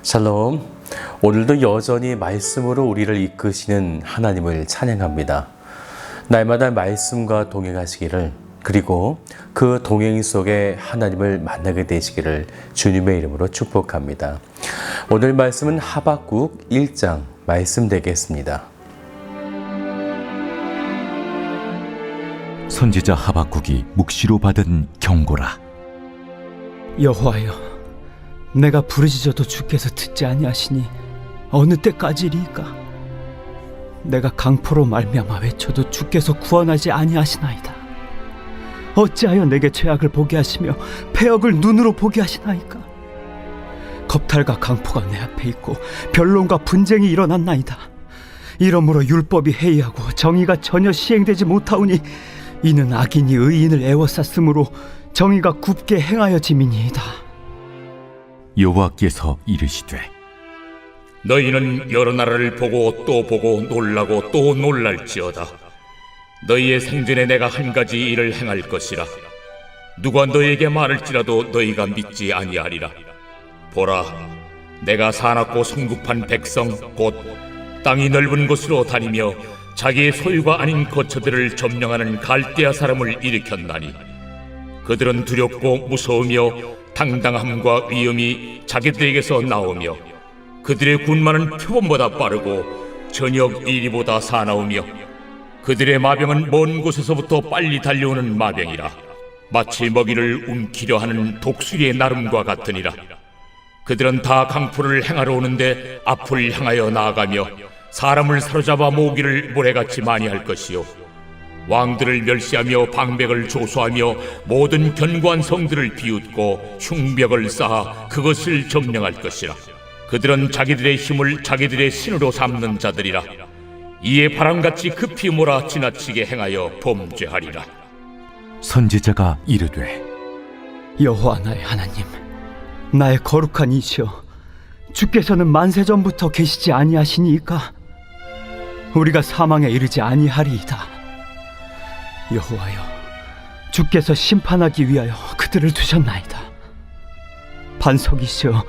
샬롬. 오늘도 여전히 말씀으로 우리를 이끄시는 하나님을 찬양합니다. 날마다 말씀과 동행하시기를, 그리고 그 동행 속에 하나님을 만나게 되시기를 주님의 이름으로 축복합니다. 오늘 말씀은 하박국 1장 말씀 되겠습니다. 선지자 하박국이 묵시로 받은 경고라. 여호와여, 내가 부르짖어도 주께서 듣지 아니하시니 어느 때까지리이까? 내가 강포로 말미암아 외쳐도 주께서 구원하지 아니하시나이다. 어찌하여 내게 죄악을 보게 하시며 패역을 눈으로 보게 하시나이까? 겁탈과 강포가 내 앞에 있고 변론과 분쟁이 일어났나이다. 이러므로 율법이 해이하고 정의가 전혀 시행되지 못하오니 이는 악인이 의인을 애워쌌으므로 정의가 굽게 행하여짐이니이다. 여호와께서 이르시되, 너희는 여러 나라를 보고 또 보고 놀라고 또 놀랄지어다. 너희의 생전에 내가 한 가지 일을 행할 것이라. 누가 너희에게 말할지라도 너희가 믿지 아니하리라. 보라, 내가 사납고 성급한 백성 곧 땅이 넓은 곳으로 다니며 자기의 소유가 아닌 거처들을 점령하는 갈대아 사람을 일으켰나니 그들은 두렵고 무서우며 당당함과 위엄이 자기들에게서 나오며 그들의 군마는 표범보다 빠르고 저녁 이리보다 사나우며 그들의 마병은 먼 곳에서부터 빨리 달려오는 마병이라. 마치 먹이를 움키려 하는 독수리의 나름과 같으니라. 그들은 다 강포를 행하러 오는데 앞을 향하여 나아가며 사람을 사로잡아 모으기를 모래같이 많이 할 것이요, 왕들을 멸시하며 방백을 조소하며 모든 견고한 성들을 비웃고 흉벽을 쌓아 그것을 점령할 것이라. 그들은 자기들의 힘을 자기들의 신으로 삼는 자들이라. 이에 바람같이 급히 몰아 지나치게 행하여 범죄하리라. 선지자가 이르되, 여호와 나의 하나님, 나의 거룩한 이시여, 주께서는 만세전부터 계시지 아니하시니이까? 우리가 사망에 이르지 아니하리이다. 여호와여, 주께서 심판하기 위하여 그들을 두셨나이다. 반석이시여,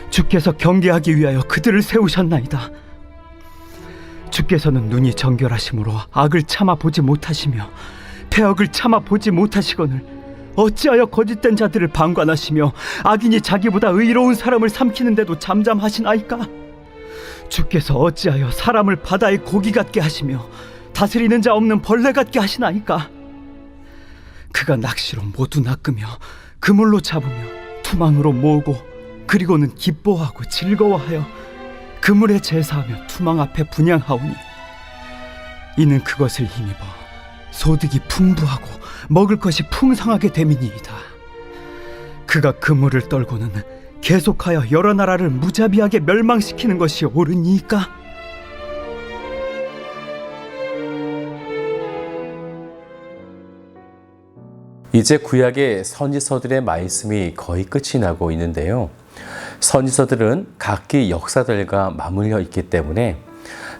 주께서 경계하기 위하여 그들을 세우셨나이다. 주께서는 눈이 정결하심으로 악을 참아 보지 못하시며 패역을 참아 보지 못하시거늘 어찌하여 거짓된 자들을 방관하시며 악인이 자기보다 의로운 사람을 삼키는데도 잠잠하시나이까? 주께서 어찌하여 사람을 바다의 고기 같게 하시며 다스리는 자 없는 벌레 같게 하시나이까? 그가 낚시로 모두 낚으며 그물로 잡으며 투망으로 모으고 그리고는 기뻐하고 즐거워하여 그물에 제사하며 투망 앞에 분향하오니 이는 그것을 힘입어 소득이 풍부하고 먹을 것이 풍성하게 됨이니이다. 그가 그물을 떨고는 계속하여 여러 나라를 무자비하게 멸망시키는 것이 옳으니까? 이제 구약의 선지서들의 말씀이 거의 끝이 나고 있는데요. 선지서들은 각기 역사들과 맞물려 있기 때문에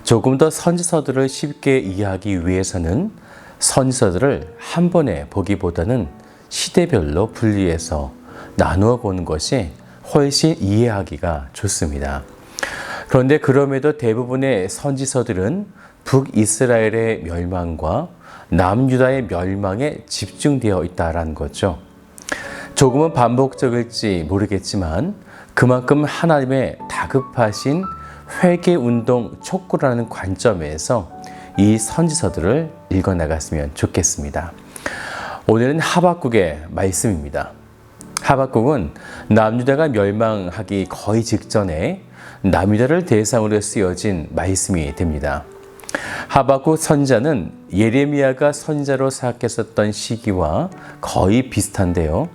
조금 더 선지서들을 쉽게 이해하기 위해서는 선지서들을 한 번에 보기보다는 시대별로 분리해서 나누어 보는 것이 훨씬 이해하기가 좋습니다. 그런데 그럼에도 대부분의 선지서들은 북이스라엘의 멸망과 남유다의 멸망에 집중되어 있다는 거죠. 조금은 반복적일지 모르겠지만 그만큼 하나님의 다급하신 회개운동 촉구라는 관점에서 이 선지서들을 읽어나갔으면 좋겠습니다. 오늘은 하박국의 말씀입니다. 하박국은 남유다가 멸망하기 거의 직전에 남유다를 대상으로 쓰여진 말씀이 됩니다. 하박국 선지자는 예레미야가 선지자로 사역했었던 시기와 거의 비슷한데요.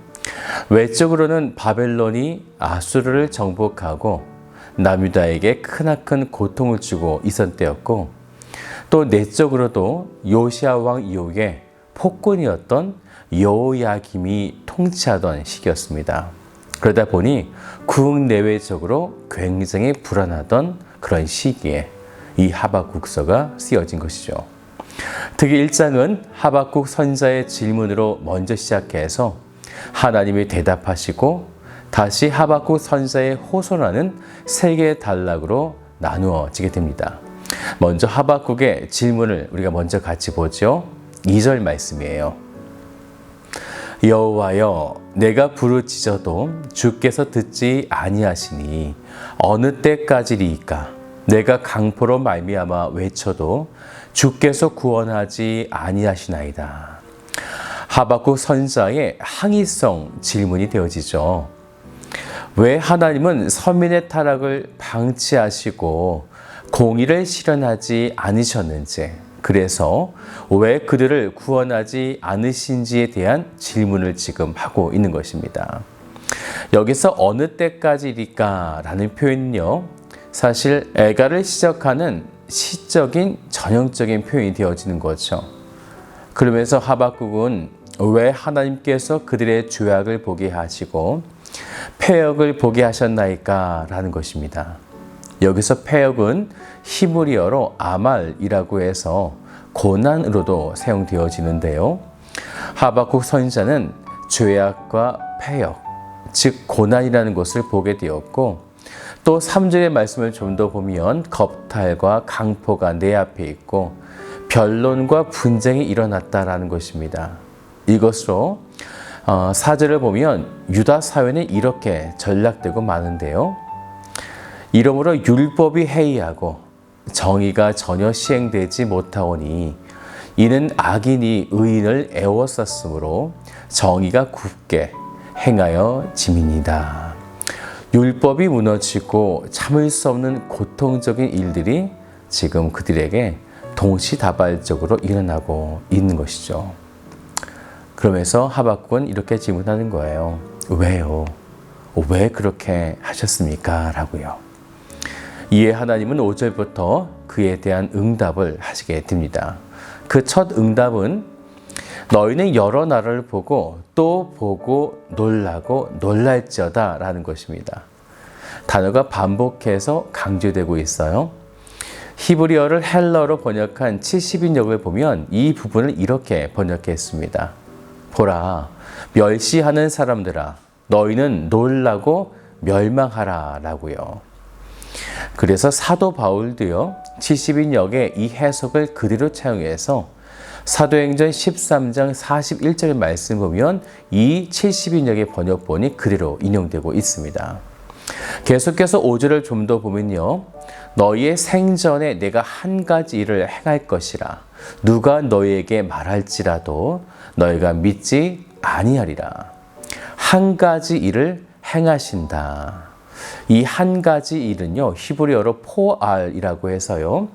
외적으로는 바벨론이 아수르를 정복하고 남유다에게 크나큰 고통을 주고 있었던 때였고, 또 내적으로도 요시야 왕 이후에 폭군이었던 여호야김이 통치하던 시기였습니다. 그러다 보니 국내외적으로 굉장히 불안하던 그런 시기에 이 하박국서가 쓰여진 것이죠. 특히 1장은 하박국 선지자의 질문으로 먼저 시작해서 하나님이 대답하시고 다시 하박국 선지자의 호소라는 세 개의 단락으로 나누어지게 됩니다. 먼저 하박국의 질문을 우리가 먼저 같이 보죠. 2절 말씀이에요. 여호와여, 내가 부르짖어도 주께서 듣지 아니하시니 어느 때까지리이까? 내가 강포로 말미암아 외쳐도 주께서 구원하지 아니하시나이다. 하박국 선지자의 항의성 질문이 되어지죠. 왜 하나님은 서민의 타락을 방치하시고 공의를 실현하지 않으셨는지, 그래서 왜 그들을 구원하지 않으신지에 대한 질문을 지금 하고 있는 것입니다. 여기서 어느 때까지일까 라는 표현은요, 사실 애가를 시작하는 시적인 전형적인 표현이 되어지는 거죠. 그러면서 하박국은 왜 하나님께서 그들의 죄악을 보게 하시고 패역을 보게 하셨나이까 라는 것입니다. 여기서 패역은 히브리어로 아말이라고 해서 고난으로도 사용되어지는데요. 하박국 선지자는 죄악과 패역, 즉 고난이라는 것을 보게 되었고, 또 3절의 말씀을 좀 더 보면 겁탈과 강포가 내 앞에 있고 변론과 분쟁이 일어났다라는 것입니다. 이것으로 4절을 보면 유다 사회는 이렇게 전락되고 마는데요. 이러므로 율법이 해이하고 정의가 전혀 시행되지 못하오니 이는 악인이 의인을 애워쌌으므로 정의가 굽게 행하여 짐이니이다. 율법이 무너지고 참을 수 없는 고통적인 일들이 지금 그들에게 동시다발적으로 일어나고 있는 것이죠. 그러면서 하박국은 이렇게 질문하는 거예요. 왜요? 왜 그렇게 하셨습니까? 라고요. 이에 하나님은 5절부터 그에 대한 응답을 하시게 됩니다. 그 첫 응답은 너희는 여러 나라를 보고 또 보고 놀라고 놀랄지어다 라는 것입니다. 단어가 반복해서 강조되고 있어요. 히브리어를 헬러로 번역한 70인역을 보면 이 부분을 이렇게 번역했습니다. 보라, 멸시하는 사람들아, 너희는 놀라고 멸망하라 라고요. 그래서 사도 바울도요, 70인역의 이 해석을 그대로 차용해서 사도행전 13장 41절 말씀 보면 이 70인역의 번역본이 그대로 인용되고 있습니다. 계속해서 5절을 좀 더 보면요. 너희의 생전에 내가 한 가지 일을 행할 것이라. 누가 너희에게 말할지라도 너희가 믿지 아니하리라. 한 가지 일을 행하신다. 이 한 가지 일은요, 히브리어로 포알이라고 해서요,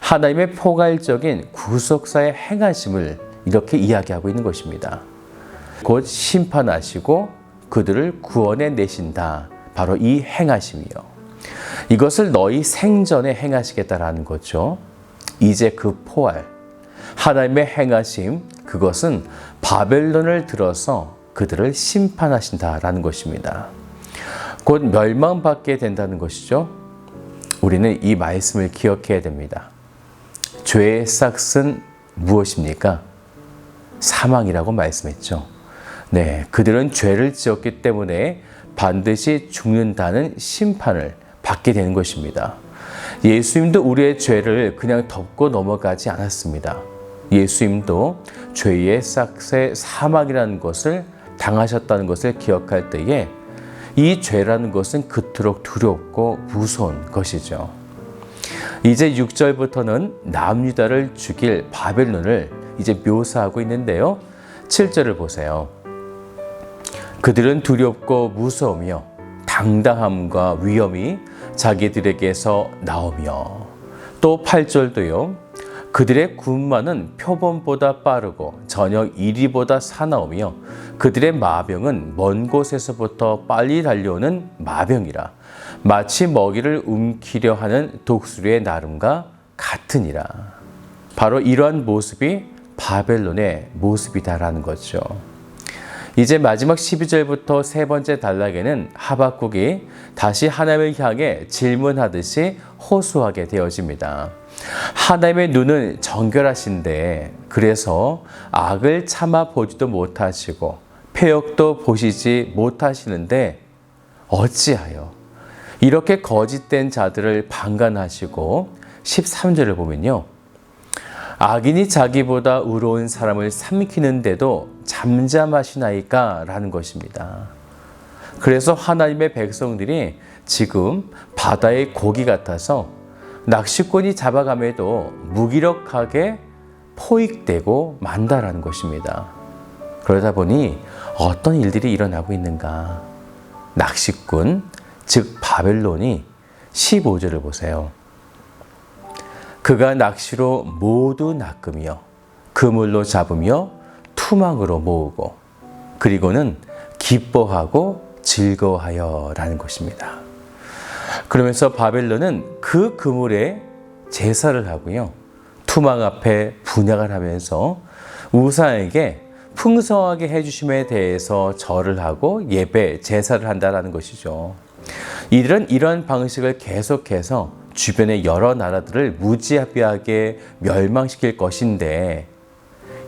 하나님의 포괄적인 구속사의 행하심을 이렇게 이야기하고 있는 것입니다. 곧 심판하시고 그들을 구원해 내신다. 바로 이 행하심이요. 이것을 너희 생전에 행하시겠다라는 거죠. 이제 그 포알, 하나님의 행하심, 그것은 바벨론을 들어서 그들을 심판하신다라는 것입니다. 곧 멸망받게 된다는 것이죠. 우리는 이 말씀을 기억해야 됩니다. 죄의 싹은 무엇입니까? 사망이라고 말씀했죠. 네, 그들은 죄를 지었기 때문에 반드시 죽는다는 심판을 받게 되는 것입니다. 예수님도 우리의 죄를 그냥 덮고 넘어가지 않았습니다. 예수님도 죄의 싹의 사망이라는 것을 당하셨다는 것을 기억할 때에 이 죄라는 것은 그토록 두렵고 무서운 것이죠. 이제 6절부터는 남유다를 죽일 바벨론을 이제 묘사하고 있는데요. 7절을 보세요. 그들은 두렵고 무서우며 당당함과 위엄이 자기들에게서 나오며, 또 8절도요. 그들의 군마는 표범보다 빠르고 저녁 이리보다 사나우며 그들의 마병은 먼 곳에서부터 빨리 달려오는 마병이라. 마치 먹이를 움키려 하는 독수리의 나름과 같으니라. 바로 이러한 모습이 바벨론의 모습이다라는 거죠. 이제 마지막 12절부터 세 번째 단락에는 하박국이 다시 하나님을 향해 질문하듯이 호소하게 되어집니다. 하나님의 눈은 정결하신데 그래서 악을 참아 보지도 못하시고 패역도 보시지 못하시는데 어찌하여 이렇게 거짓된 자들을 방관하시고 13절을 보면요. 악인이 자기보다 의로운 사람을 삼키는데도 잠잠하시나이까 라는 것입니다. 그래서 하나님의 백성들이 지금 바다의 고기 같아서 낚시꾼이 잡아감에도 무기력하게 포획되고 만다라는 것입니다. 그러다 보니 어떤 일들이 일어나고 있는가? 낚시꾼, 즉 바벨론이 15절을 보세요. 그가 낚시로 모두 낚으며 그물로 잡으며 투망으로 모으고 그리고는 기뻐하고 즐거워하여 라는 것입니다. 그러면서 바벨론은 그 그물에 제사를 하고요. 투망 앞에 분향을 하면서 우상에게 풍성하게 해주심에 대해서 절을 하고 예배, 제사를 한다라는 것이죠. 이들은 이러한 방식을 계속해서 주변의 여러 나라들을 무지하게 멸망시킬 것인데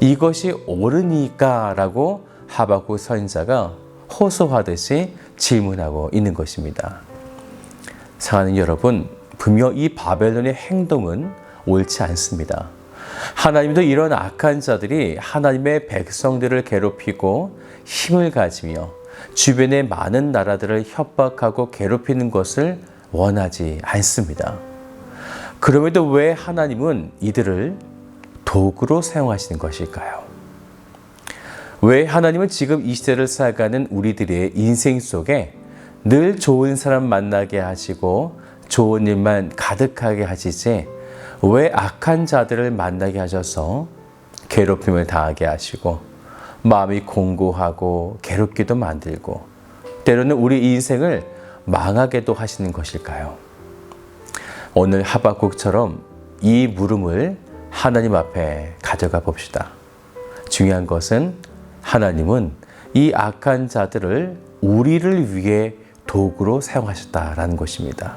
이것이 옳으니까 라고 하박국 선지자가 호소하듯이 질문하고 있는 것입니다. 사랑하는 여러분, 분명 이 바벨론의 행동은 옳지 않습니다. 하나님도 이런 악한 자들이 하나님의 백성들을 괴롭히고 힘을 가지며 주변의 많은 나라들을 협박하고 괴롭히는 것을 원하지 않습니다. 그럼에도 왜 하나님은 이들을 도구로 사용하시는 것일까요? 왜 하나님은 지금 이 시대를 살아가는 우리들의 인생 속에 늘 좋은 사람 만나게 하시고 좋은 일만 가득하게 하시지 왜 악한 자들을 만나게 하셔서 괴롭힘을 당하게 하시고 마음이 공고하고 괴롭기도 만들고 때로는 우리 인생을 망하게도 하시는 것일까요? 오늘 하박국처럼 이 물음을 하나님 앞에 가져가 봅시다. 중요한 것은 하나님은 이 악한 자들을 우리를 위해 도구로 사용하셨다라는 것입니다.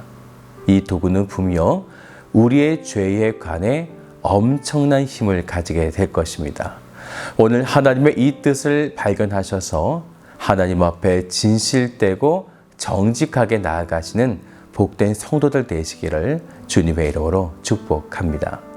이 도구는 분명 우리의 죄에 관해 엄청난 힘을 가지게 될 것입니다. 오늘 하나님의 이 뜻을 발견하셔서 하나님 앞에 진실되고 정직하게 나아가시는 복된 성도들 되시기를 주님의 이름으로 축복합니다.